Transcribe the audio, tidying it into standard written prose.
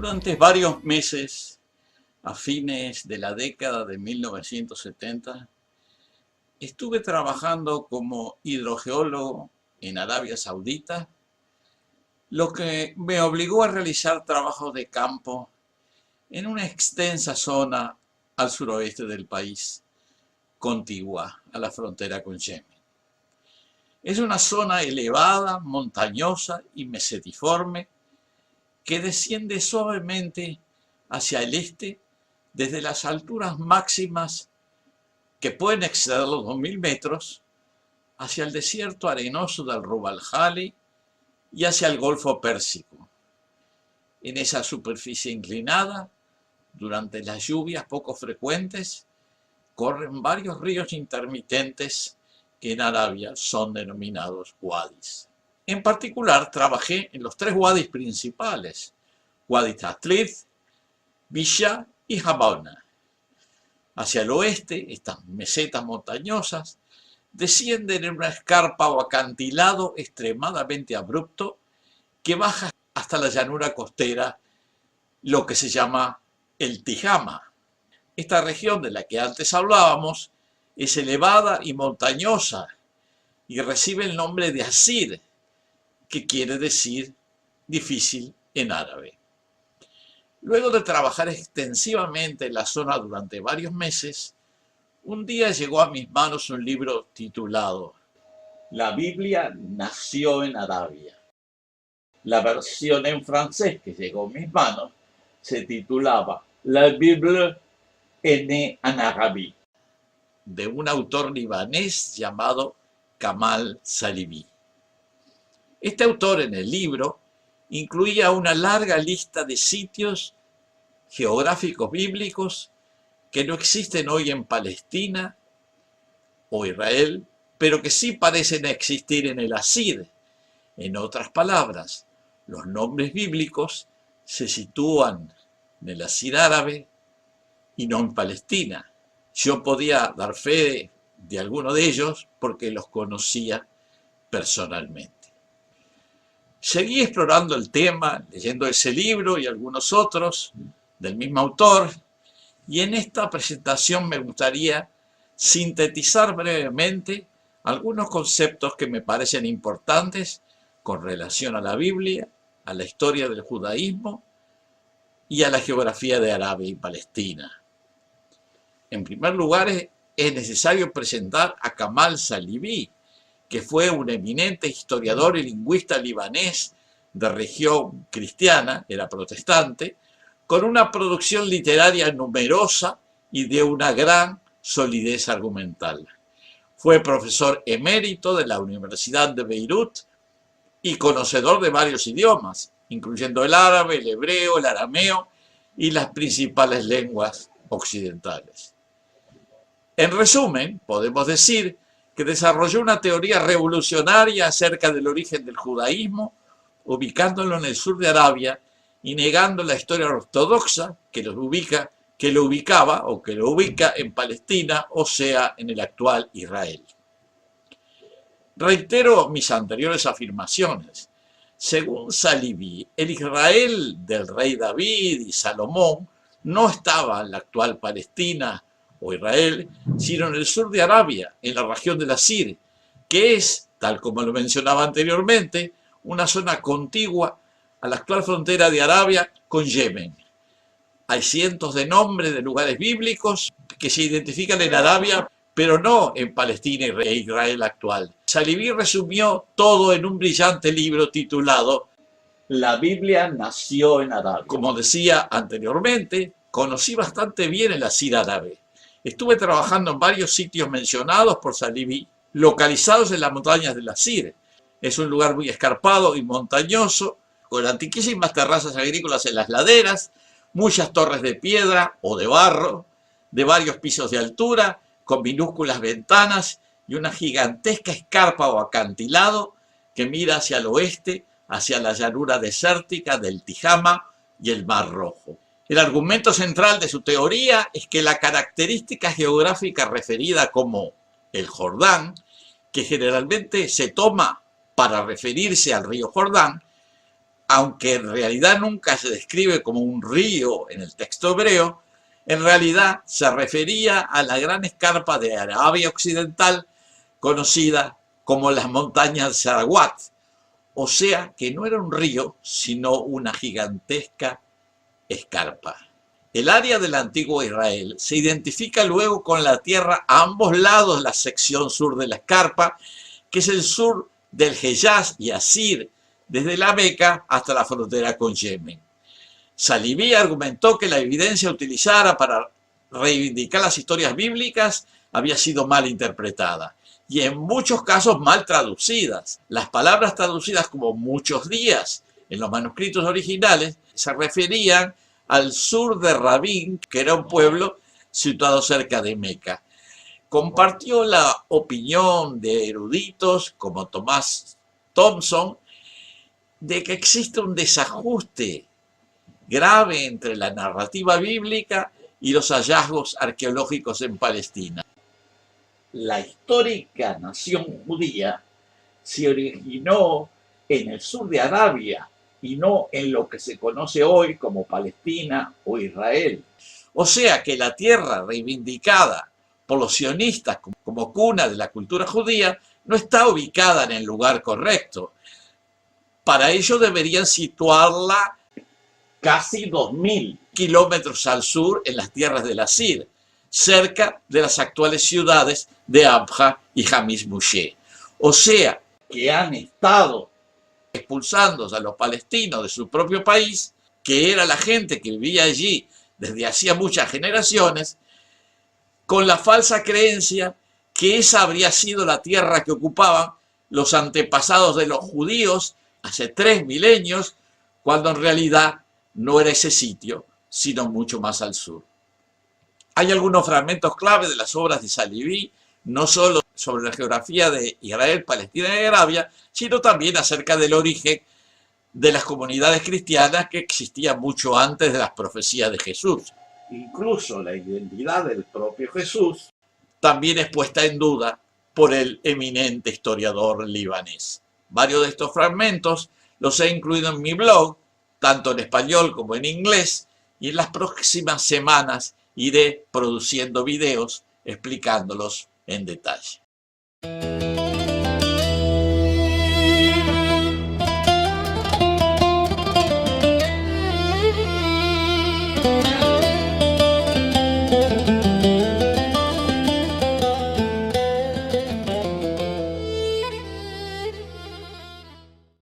Durante varios meses, a fines de la década de 1970, estuve trabajando como hidrogeólogo en Arabia Saudita, lo que me obligó a realizar trabajos de campo en una extensa zona al suroeste del país, contigua a la frontera con Yemen. Es una zona elevada, montañosa y mesetiforme que desciende suavemente hacia el este desde las alturas máximas que pueden exceder los 2000 metros hacia el desierto arenoso del Rub al-Khali y hacia el Golfo Pérsico. En esa superficie inclinada, durante las lluvias poco frecuentes, corren varios ríos intermitentes que en Arabia son denominados wadis. En particular, trabajé en los tres wadis principales, Wadi Tatlid, Bisha y Habana. Hacia el oeste, estas mesetas montañosas descienden en una escarpa o acantilado extremadamente abrupto que baja hasta la llanura costera, lo que se llama el Tijama. Esta región de la que antes hablábamos es elevada y montañosa y recibe el nombre de Asir, que quiere decir difícil en árabe. Luego de trabajar extensivamente en la zona durante varios meses, un día llegó a mis manos un libro titulado La Biblia nació en Arabia. La versión en francés que llegó a mis manos se titulaba La Bible est née en Arabie, de un autor libanés llamado Kamal Salibi. Este autor en el libro incluía una larga lista de sitios geográficos bíblicos que no existen hoy en Palestina o Israel, pero que sí parecen existir en el Asir. En otras palabras, los nombres bíblicos se sitúan en el Asir árabe y no en Palestina. Yo podía dar fe de alguno de ellos porque los conocía personalmente. Seguí explorando el tema, leyendo ese libro y algunos otros del mismo autor, y en esta presentación me gustaría sintetizar brevemente algunos conceptos que me parecen importantes con relación a la Biblia, a la historia del judaísmo y a la geografía de Arabia y Palestina. En primer lugar, es necesario presentar a Kamal Salibi, que fue un eminente historiador y lingüista libanés de religión cristiana, era protestante, con una producción literaria numerosa y de una gran solidez argumental. Fue profesor emérito de la Universidad de Beirut y conocedor de varios idiomas, incluyendo el árabe, el hebreo, el arameo y las principales lenguas occidentales. En resumen, podemos decir que desarrolló una teoría revolucionaria acerca del origen del judaísmo, ubicándolo en el sur de Arabia y negando la historia ortodoxa que lo ubica en Palestina, o sea, en el actual Israel. Reitero mis anteriores afirmaciones. Según Salibi, el Israel del rey David y Salomón no estaba en la actual Palestina o Israel, sino en el sur de Arabia, en la región del Asir, que es, tal como lo mencionaba anteriormente, una zona contigua a la actual frontera de Arabia con Yemen. Hay cientos de nombres de lugares bíblicos que se identifican en Arabia, pero no en Palestina e Israel actual. Salibi resumió todo en un brillante libro titulado La Biblia nació en Arabia. Como decía anteriormente, conocí bastante bien el Asir árabe. Estuve trabajando en varios sitios mencionados por Salibi, localizados en las montañas del Asir. Es un lugar muy escarpado y montañoso, con antiquísimas terrazas agrícolas en las laderas, muchas torres de piedra o de barro, de varios pisos de altura, con minúsculas ventanas y una gigantesca escarpa o acantilado que mira hacia el oeste, hacia la llanura desértica del Tijama y el Mar Rojo. El argumento central de su teoría es que la característica geográfica referida como el Jordán, que generalmente se toma para referirse al río Jordán, aunque en realidad nunca se describe como un río en el texto hebreo, en realidad se refería a la gran escarpa de Arabia Occidental, conocida como las montañas Sarawat, o sea que no era un río, sino una gigantesca escarpa. El área del antiguo Israel se identifica luego con la tierra a ambos lados de la sección sur de la escarpa, que es el sur del Hejaz y Asir, desde la Meca hasta la frontera con Yemen. Saliví argumentó que la evidencia utilizada para reivindicar las historias bíblicas había sido mal interpretada y en muchos casos mal traducidas. Las palabras traducidas como muchos días en los manuscritos originales se referían al sur de Rabin, que era un pueblo situado cerca de Meca. Compartió la opinión de eruditos como Thomas Thompson de que existe un desajuste grave entre la narrativa bíblica y los hallazgos arqueológicos en Palestina. La histórica nación judía se originó en el sur de Arabia y no en lo que se conoce hoy como Palestina o Israel. O sea que la tierra reivindicada por los sionistas como cuna de la cultura judía no está ubicada en el lugar correcto. Para ello deberían situarla casi 2000 kilómetros al sur en las tierras del Asir, cerca de las actuales ciudades de Abha y Hamish Moshe. O sea que han estado expulsando a los palestinos de su propio país, que era la gente que vivía allí desde hacía muchas generaciones, con la falsa creencia que esa habría sido la tierra que ocupaban los antepasados de los judíos hace 3 milenios, cuando en realidad no era ese sitio, sino mucho más al sur. Hay algunos fragmentos clave de las obras de Saliví, no solo sobre la geografía de Israel, Palestina y Arabia, sino también acerca del origen de las comunidades cristianas que existían mucho antes de las profecías de Jesús. Incluso la identidad del propio Jesús también es puesta en duda por el eminente historiador libanés. Varios de estos fragmentos los he incluido en mi blog, tanto en español como en inglés, y en las próximas semanas iré produciendo videos explicándolos en detalle.